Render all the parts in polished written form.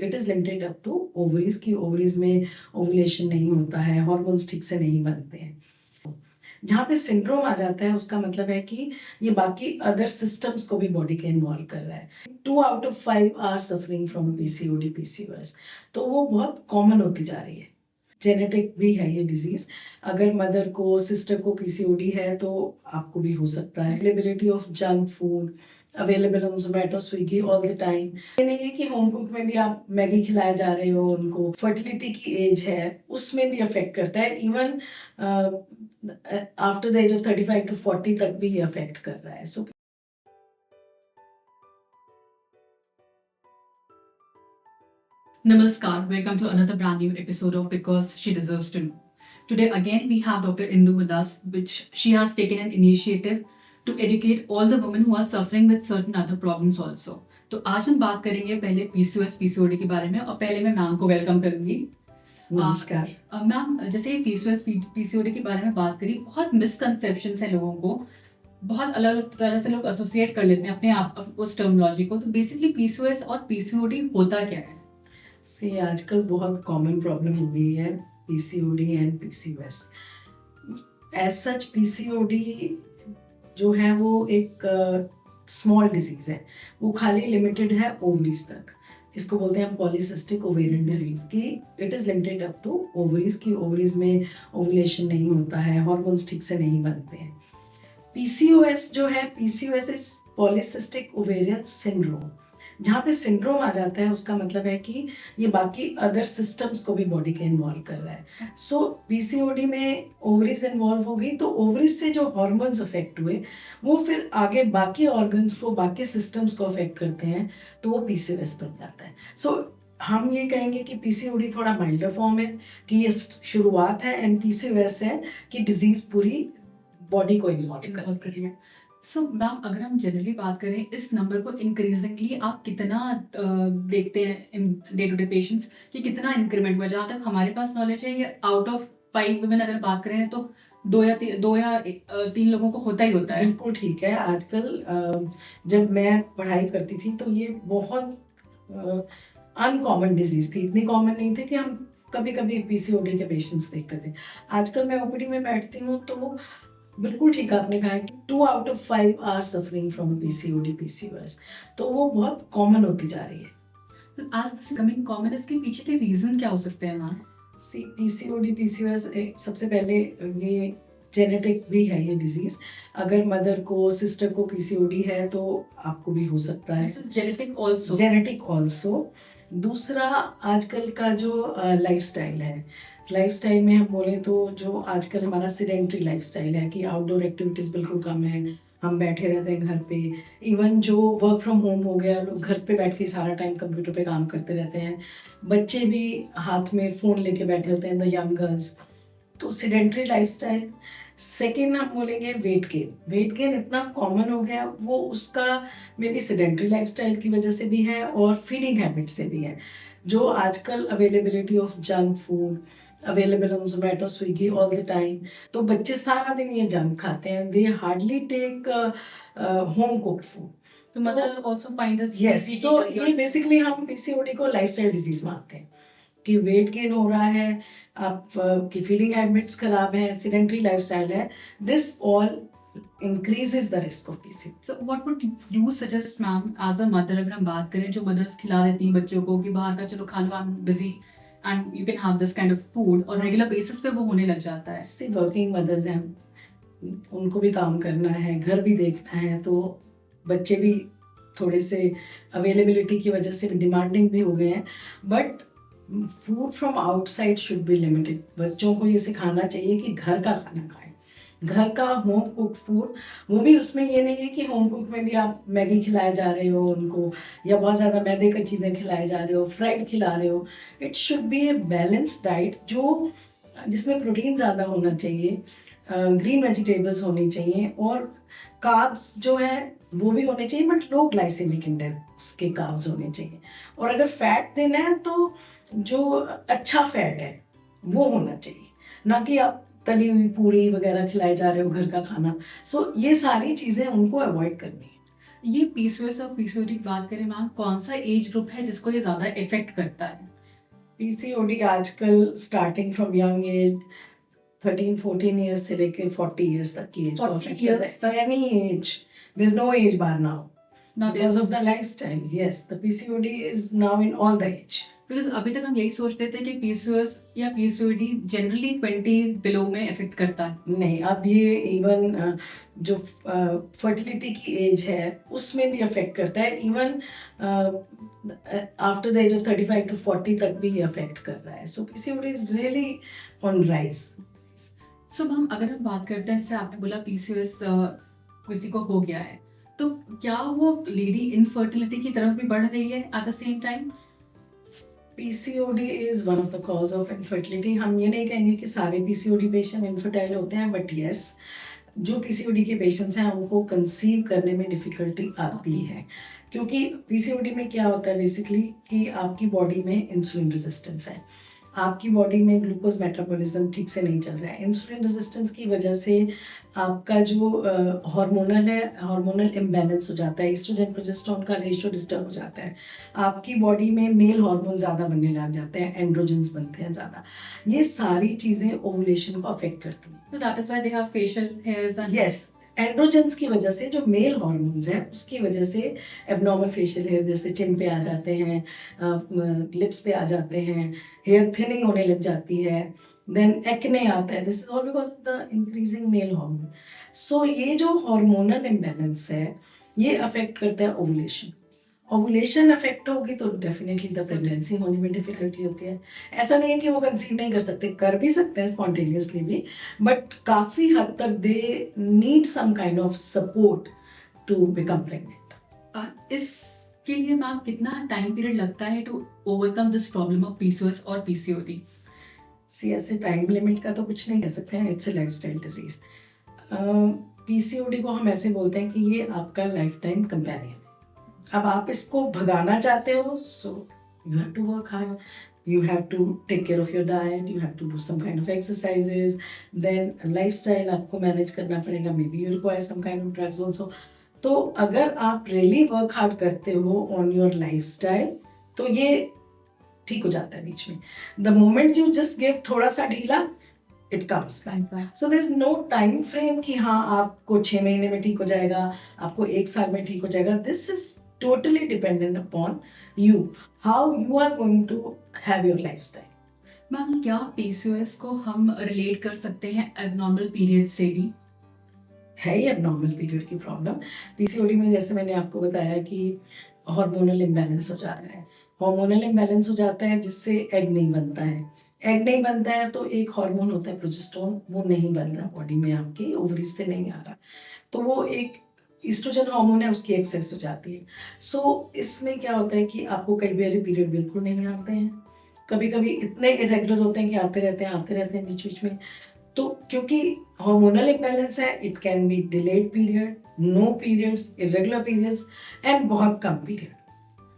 It is limited up to ovaries की ovaries में ovulation नहीं होता है, हार्मोन्स ठीक से नहीं बनते हैं। जहाँ पे सिंड्रोम आ जाता है उसका मतलब है कि ये बाकी अदर सिस्टम्स को भी बॉडी के इन्वॉल्व कर रहा है। 2 out of 5 are suffering from PCOD PCOS, तो वो बहुत कॉमन होती जा रही है। जेनेटिक भी है ये डिजीज। अगर मदर को सिस्टर को पीसीओडी है तो आपको भी हो सकता है। Availability of junk food available on Zomato Swiggy all the time. ये नहीं है कि होम कुक में भी आप मैगी खिलाए जा रहे हो उनको। फर्टिलिटी की एज है उसमें भी अफेक्ट करता है। Even after the age of 35 to 40 तक भी ये अफेक्ट कर रहा है। सो Namaskar, welcome to another brand new episode of Because She Deserves to Know. Today again we have Dr. Indu with us, which she has taken an initiative to educate all the women who are suffering with certain other problems also. तो आज हम बात करेंगे पहले PCOS PCOD के बारे में और पहले मैं मैम को वेलकम करूंगी। नमस्कार। मैम जैसे PCOS PCOD के बारे में बात करी, बहुत मिसकंसेप्शंस है लोगों को, बहुत अलग तरह से लोग एसोसिएट कर लेते हैं अपने आप उस टर्मिनोलॉजी को। तो बेसिकली PCOS और PCOD होता क्या है? से आजकल बहुत कॉमन प्रॉब्लम हो गई है PCOD and PCOS. As such PCOD जो है वो एक स्मॉल डिजीज है, वो खाली लिमिटेड है ओवरीज तक। इसको बोलते हैं पॉलीसिस्टिक ओवेरियन डिजीज की it is limited up to ovaries की ओवरीज में ओवुलेशन नहीं होता है, हार्मोन्स ठीक से नहीं बनते हैं। पीसीओएस जो है, PCOS is polycystic ovarian syndrome. जहाँ पे सिंड्रोम आ जाता है उसका मतलब है कि ये बाकी अदर सिस्टम्स को भी बॉडी के इन्वॉल्व कर रहा है। सो पीसीओडी में ओवरीज इन्वॉल्व हो गई तो ओवरीज से जो हॉर्मोन्स अफेक्ट हुए वो फिर आगे बाकी ऑर्गन्स को, बाकी सिस्टम्स को अफेक्ट करते हैं, तो वो पीसीओएस बन जाता है। सो हम ये कहेंगे कि पीसीओडी थोड़ा माइल्डर फॉर्म है, कि ये शुरुआत है, एंड पीसीओएस है कि डिजीज पूरी बॉडी को इन्वॉल्व कर रही है। सो मैम अगर हम जनरली बात करें इस नंबर को इंक्रीजिंगली आप कितना देखते हैं in day to day patients कि कितना इंक्रीमेंट हुआ? जहाँ तक हमारे पास नॉलेज है ये आउट ऑफ 5 वुमेन अगर बात करें तो दो या तीन लोगों को होता ही होता है। बिल्कुल ठीक है। आजकल जब मैं पढ़ाई करती थी तो ये बहुत अनकॉमन डिजीज थी, इतनी कॉमन नहीं थी कि हम कभी कभी पीसीओडी के पेशेंट्स देखते थे। आजकल मैं ओपीडी में बैठती हूँ तो बिल्कुल ठीक आपने कहा है कि 2 out of 5 are suffering from PCOD PCOS, तो वो बहुत कॉमन होती जा रही है। आज दिस कमिंग कॉमन, इसके पीछे के रीजन क्या हो सकते हैं मैम? सी पीसीओडी पीसीओएस सबसे पहले ये जेनेटिक भी है ये डिजीज। अगर मदर को, सिस्टर को पीसीओडी है तो आपको भी हो सकता है। Genetic also. दूसरा, आजकल का जो लाइफस्टाइल है, लाइफस्टाइल में हम बोले तो जो आजकल हमारा सीडेंट्री लाइफस्टाइल है कि आउटडोर एक्टिविटीज़ बिल्कुल कम है, हम बैठे रहते हैं घर पे। इवन जो वर्क फ्रॉम होम हो गया, लोग घर पे बैठ के सारा टाइम कंप्यूटर पे काम करते रहते हैं। बच्चे भी हाथ में फ़ोन लेके बैठे होते हैं, द यंग गर्ल्स। तो सीडेंट्री लाइफस्टाइल। सेकेंड हम बोलेंगे वेट गेन। वेट गेन इतना कॉमन हो गया, वो उसका मे बी सीडेंट्री लाइफस्टाइल की वजह से भी है और फीडिंग हैबिट से भी है। जो आजकल availability of junk food available on Zomato Swiggy all the time, तो बच्चे सारा दिन ये जंक खाते हैं, they hardly take home cooked food. तो mother also find this yes, तो ये बेसिकली हम पीसीओडी को लाइफस्टाइल डिजीज मानते हैं कि वेट गेन हो रहा है, आप की फीडिंग हैबिट्स खराब है, सीडेंट्री लाइफस्टाइल है, this all increases the risk of PCOS. So what would you suggest ma'am as a mother? अगर हम बात करें जो मदर्स खिला देती हैं बच्चों को कि बाहर का चलो खाना, busy and you can have this kind of food और रेगुलर बेसिस पे वो होने लग जाता है। से वर्किंग मदर्स हैं, उनको भी काम करना है, घर भी देखना है, तो बच्चे भी थोड़े से अवेलेबिलिटी की वजह से डिमांडिंग भी हो गए हैं। But food from outside should be limited. बच्चों को ये सिखाना चाहिए कि घर का खाना खाएं, घर का होम कुक फूड। वो भी उसमें ये नहीं है कि होम कुक में भी आप मैगी खिलाए जा रहे हो उनको, या बहुत ज़्यादा मैदे की चीज़ें खिलाए जा रहे हो, फ्राइड खिला रहे हो। It should be a balanced diet जो जिसमें प्रोटीन ज़्यादा होना चाहिए, ग्रीन वेजिटेबल्स होनी चाहिए, और कार्ब्स जो है वो भी होने चाहिए, बट लो ग्लाइसेमिक इंडेक्स के कार्ब्स होने चाहिए। और अगर फैट देना है तो जो अच्छा फैट है वो होना चाहिए, ना कि आप तली हुई पूरी वगैरह खिलाए जा रहे हो घर का खाना। सो ये सारी चीज़ें उनको अवॉइड करनी है। ये पीसीओएस और पीसीओडी की बात करें मैम, कौन सा एज ग्रुप है जिसको ये ज़्यादा इफ़ेक्ट करता है? पीसीओडी आजकल starting from young age 13-14 years से लेके 40 ईयर्स तक की एज को 40 अफेक्ट years करता है। Any age, there is no age bar now Now because of the lifestyle. Yes, the PCOD is now in all the age. Because अभी तक हम यही सोचते थे कि पीसीओएस या पीसीओडी जनरली 20 बिलो में इफ़ेक्ट करता है। नहीं, अब ये इवन जो फर्टिलिटी की एज है उसमें भी अफेक्ट करता है। Even after the age of 35 to 40 तक भी ये अफेक्ट कर रहा है। So PCOD is really on rise. So ma'am, अगर हम बात करते हैं, जैसे आपने बोला पीसीओएस किसी को हो गया है, तो क्या वो लेडी इनफर्टिलिटी की तरफ भी बढ़ रही है at the same time? PCOD is one of the cause of infertility. हम ये नहीं कहेंगे कि सारे पीसीओडी पेशेंट इनफर्टाइल होते हैं, बट यस, जो पीसीओडी के पेशेंट्स हैं उनको कंसीव करने में डिफिकल्टी आती है। क्योंकि पीसीओडी में क्या होता है बेसिकली कि आपकी बॉडी में इंसुलिन रेजिस्टेंस है, आपकी बॉडी में ग्लूकोज मेटाबॉलिज्म ठीक से नहीं चल रहा है। इंसुलिन रेजिस्टेंस की वजह से आपका जो हार्मोनल इम्बैलेंस हो जाता है, एस्ट्रोजन प्रोजेस्टेरोन का रेशियो डिस्टर्ब हो जाता है, आपकी बॉडी में मेल हार्मोन ज़्यादा बनने लग जाते हैं, एंड्रोजन्स बनते हैं ज़्यादा। ये सारी चीज़ें ओवुलेशन को अफेक्ट करती हैं। So that is why they have facial hairs and yes, androgens की वजह से जो मेल हार्मोन्स हैं उसकी वजह से एबनॉर्मल फेशियल हेयर जैसे चिन पे आ जाते हैं, लिप्स पे आ जाते हैं, हेयर थिनिंग होने लग जाती है, देन एक्ने आता है। This is all because of the increasing male hormone. So ये जो हार्मोनल इम्बैलेंस है ये अफेक्ट करता है ओवुलेशन। ओवुलेशन अफेक्ट होगी तो डेफिनेटली द प्रेगनेंसी होने में डिफिकल्टी होती है। ऐसा नहीं है कि वो कंसीव नहीं कर सकते, कर भी सकते हैं स्पॉन्टेनियसली भी, बट काफ़ी हद तक they need some kind of support to become pregnant. इसके लिए मैम कितना टाइम पीरियड लगता है to overcome this problem of PCOS और पीसीओडी? सी ऐसे टाइम लिमिट का तो कुछ नहीं कह सकते हैं, it's a lifestyle disease. PCOD को हम ऐसे बोलते हैं कि ये आपका लाइफ टाइम कंपेनियन। अब आप इसको भगाना चाहते हो, so you have to work hard, you have to take care of your diet, you have to do some kind of exercises, then lifestyle आपको manage करना पड़ेगा, maybe you require some kind of drugs also। तो अगर आप really work hard करते हो on your lifestyle तो ये ठीक हो जाता है बीच में। The moment you just give थोड़ा सा ढीला, it comes back। So there is no time frame कि हाँ आपको 6 महीने में ठीक हो जाएगा, आपको 1 साल में ठीक हो जाएगा। This is totally dependent upon you, how you are going to have your lifestyle। Ma'am, क्या पीसीओएस को हम रिलेट कर सकते हैं एबनॉर्मल पीरियड से भी? है ही एबनॉर्मल पीरियड की प्रॉब्लम। पीसीओडी में जैसे मैंने आपको बताया कि हार्मोनल इम्बैलेंस हो जाता है, हार्मोनल इम्बैलेंस हो जाता है जिससे एग नहीं बनता है। एग नहीं बनता है तो एक हार्मोन होता है प्रोजेस्टेरोन, वो नहीं बन रहा बॉडी में, आपके ओवरीज से नहीं आ रहा, तो वो एक ईस्ट्रोजन हार्मोन है, उसकी एक्सेस हो जाती है। सो इसमें क्या होता है कि आपको कई बार पीरियड बिल्कुल नहीं आते हैं, कभी कभी इतने इरेगुलर होते हैं कि आते रहते हैं बीच बीच में। तो क्योंकि हार्मोनल इम्बैलेंस है, it can be delayed period, no periods, irregular periods and बहुत कम period.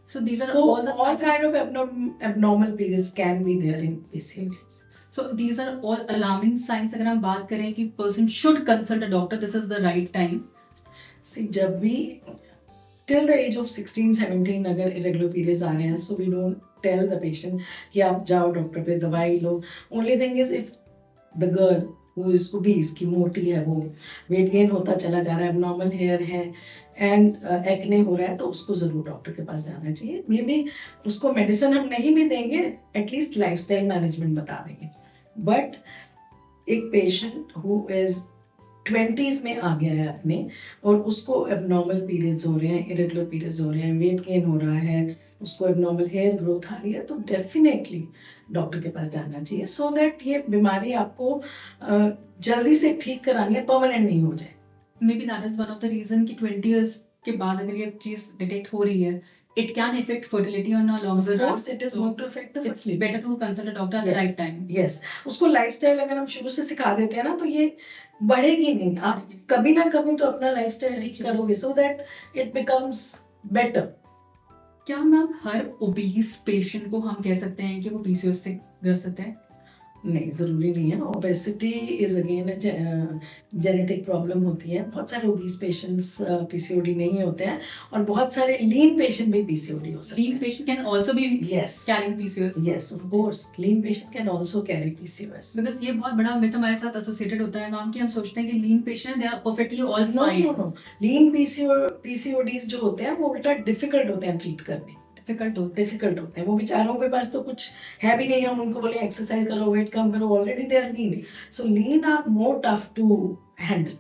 So these are So all the all kind of abnormal periods can be there in PCOD। So these are all alarming signs। अगर हम बात करें कि person should consult a doctor, this is the right time। See, जब भी till the age of 16-17 अगर irregular periods आ रहे हैं, so we don't tell the patient कि आप जाओ डॉक्टर पे दवाई लो। Only thing is if the girl who is obese की मोटी है, वो वेट गेन होता चला जा रहा है, abnormal hair है एंड एक्ने हो रहा है, तो उसको ज़रूर डॉक्टर के पास जाना चाहिए। मे बी उसको मेडिसिन हम नहीं भी देंगे, एटलीस्ट लाइफस्टाइल मैनेजमेंट बता देंगे। बट एक पेशेंट हु इज़ 20s में आ गया है अपने और उसको एबनॉर्मल पीरियड्स हो रहे हैं, इरेगुलर पीरियड्स हो रहे हैं, वेट गेन हो रहा है, उसको एबनॉर्मल हेयर ग्रोथ आ रही है, तो डेफिनेटली डॉक्टर के पास जाना चाहिए, सो दैट ये बीमारी आपको जल्दी से ठीक करानी है, परमानेंट नहीं हो जाए। Maybe that is one of the reason कि 20 years के बाद अगर ये चीज डिटेक्ट हो रही है, it can affect fertility on a longer Of run। course, it is going to affect the It's fertility। better to consult a doctor at the Yes, right time। yes। उसको lifestyle अगर हम शुरू से सिखा देते हैं ना, तो ये बढ़ेगी नहीं। आप कभी ना कभी तो अपना लाइफस्टाइल ठीक करोगे, so that it becomes better. क्या मैम हर ओबीस पेशेंट को हम कह सकते हैं कि वो पीसीओएस से ग्रसित है? नहीं, ज़रूरी नहीं है। Obesity is again genetic problem होती है। बहुत सारे ओबीस पेशेंट्स पीसीओडी नहीं होते हैं और बहुत सारे लीन पेशेंट भी पीसीओडी हो सकते Lean हैं। patient can also be Yes. carrying PCOS. Yes, of course. Lean patient can also carry PCOS. Because ये बहुत बड़ा मिथ हमारे साथ एसोसिएटेड होता है मैम कि हम सोचते हैं कि lean patient they are perfectly all No, fine. no, no. Lean PCODs जो होते हैं वो उल्टा डिफिकल्ट होते हैं ट्रीट करने। डिफिकल्ट होते हैं वो बेचारों के पास तो कुछ है भी नहीं। हम उनको बोले एक्सरसाइज करो, वेट कम करो, already they are lean. So lean are more tough to handle.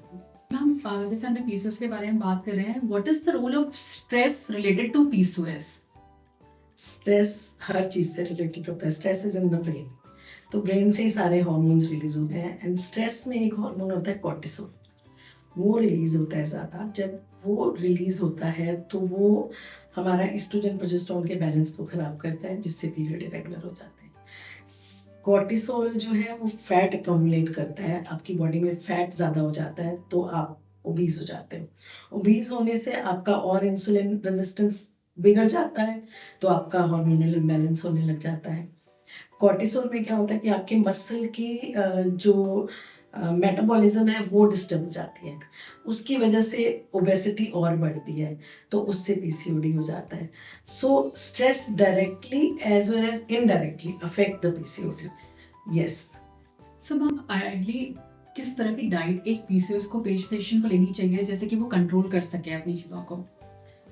Ma'am जैसे हमने पीसीओएस के बारे में बात कर रहे हैं, what is the role of stress related to PCOS? Stress हर चीज से रिलेटेड होता है। Stress is in the brain, तो ब्रेन से ही सारे हार्मोन्स रिलीज होते हैं। एंड स्ट्रेस में एक हार्मोन होता है कॉर्टिसोल, वो रिलीज होता है ज़्यादा। जब वो रिलीज होता है तो वो हमारा एस्ट्रोजन प्रोजेस्टेरोन के बैलेंस को खराब करता है, जिससे पीरियड इरेगुलर हो जाते हैं। कॉर्टिसोल जो है वो फैट अकोमुलेट करता है, आपकी बॉडी में फैट ज़्यादा हो जाता है तो आप ओबीज हो जाते हो। ओबीज होने से आपका और इंसुलिन रेजिस्टेंस बिगड़ जाता है, तो आपका हार्मोनल इम्बैलेंस होने लग जाता है। कॉर्टिसोल में क्या होता है कि आपके मसल की जो मेटाबॉलिज्म है वो डिस्टर्ब हो जाती है, उसकी वजह से ओबेसिटी और बढ़ती है, तो उससे पीसीओडी हो जाता है। So stress directly as well as indirectly affect the PCOD. Yes. So ma'am ideally किस तरह की डाइट एक पीसीओएस को पेशेंट को लेनी चाहिए जैसे कि वो कंट्रोल कर सके अपनी चीज़ों को?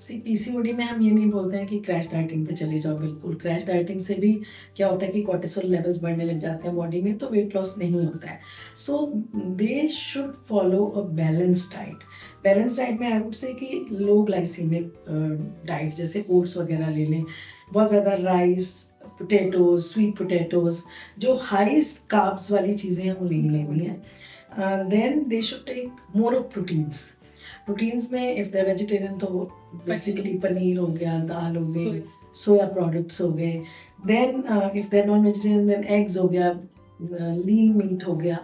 सी पीसीओडी में हम ये नहीं बोलते हैं कि क्रैश डाइटिंग पे चले जाओ। बिल्कुल, क्रैश डाइटिंग से भी क्या होता है कि कॉर्टिसोल लेवल्स बढ़ने लग जाते हैं बॉडी में, तो वेट लॉस नहीं होता है। So they should follow a balance diet. Balance diet में आई वुड से कि लो ग्लाइसीमिक डाइट, जैसे ओट्स वगैरह ले लें, बहुत ज़्यादा राइस, पोटैटोज, स्वीट पोटैटोज, जो हाई कार्ब्स वाली चीज़ें हैं वो नहीं लेनी है। Then they should take more of proteins. Proteins में इफ़ दे वेजिटेरियन तो बेसिकली पनीर हो गया, दाल हो गई, सोया प्रोडक्ट्स हो गए। Then if they non vegetarian then eggs हो गया, लीन मीट हो गया।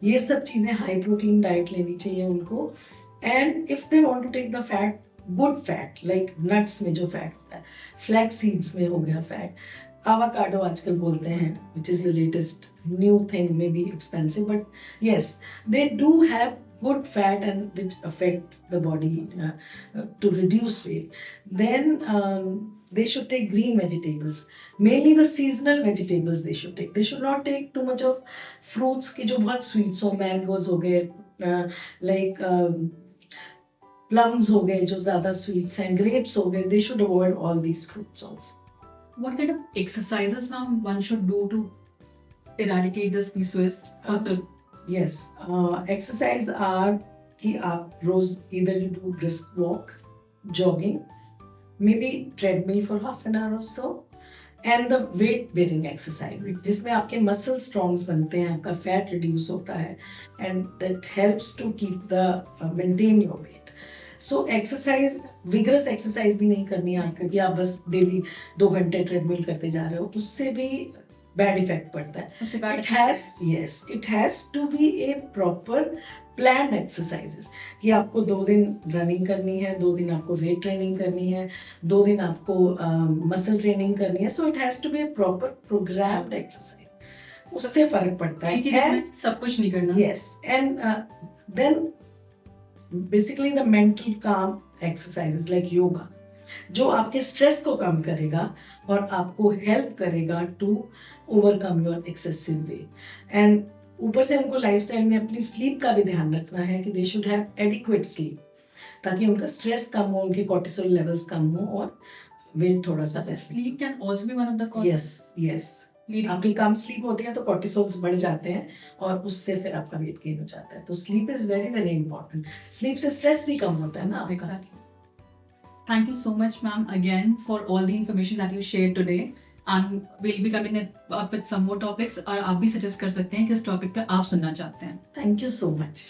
ये सब चीज़ें हाई प्रोटीन डाइट लेनी चाहिए उनको। And if they want to take the fat, good fat like nuts में जो फैट होता है, फ्लैक्स सीड्स में हो गया फैट, आवाकाडो आजकल बोलते हैं, which is the latest new thing, may be expensive but yes they do have good fat and which affect the body to reduce weight. Then they should take green vegetables, mainly the seasonal vegetables they should take. They should not take too much of fruits ki jo bahut sweet, so mangoes ho gaye, like plums ho gaye jo zyada sweets, and grapes ho gaye. They should avoid all these fruits also. What kind of exercises now one should do to eradicate this PCOS? Also, Yes, exercise are कि आप रोज either you do brisk walk, jogging, maybe treadmill for half an hour or so, and the weight bearing exercise जिसमें आपके muscle strongs बनते हैं, आपका fat reduce होता है, and that helps to keep the maintain your weight. So exercise, vigorous exercise भी नहीं करनी है आपको कि आप बस डेली 2 घंटे ट्रेडमिल करते जा रहे हो, उससे भी बैड इफेक्ट पड़ता है। It has to be a proper planned exercises कि आपको 2 दिन रनिंग करनी है, 2 दिन आपको वेट ट्रेनिंग करनी है, 2 दिन आपको मसल ट्रेनिंग करनी है। So it has to be a proper programmed exercise, उससे फर्क पड़ता है। एंड सब कुछ नहीं करना। Yes, and then basically the mental calm exercises like yoga, जो आपके स्ट्रेस को कम करेगा और आपको हेल्प करेगा to overcome your excessive weight. And ऊपर से उनको लाइफस्टाइल में अपनी स्लीप का भी ध्यान रखना है कि they should have adequate sleep, ताकि उनका स्ट्रेस कम हो, उनके कॉर्टिसोल लेवल्स कम हो और वेट थोड़ा सा rest. Sleep can also be one of the causes. Yes, आपकी कम स्लीप होती है तो कॉर्टिसोल्स बढ़ जाते हैं और उससे फिर आपका वेट गेन हो जाता है। तो sleep is very very important. Sleep से स्ट्रेस भी कम होता है ना आपका। Thank you so much, ma'am, again for all the information that you shared today. And we'll be coming up with some more topics. और आप भी suggest कर सकते हैं किस topic पे आप सुनना चाहते हैं। Thank you so much.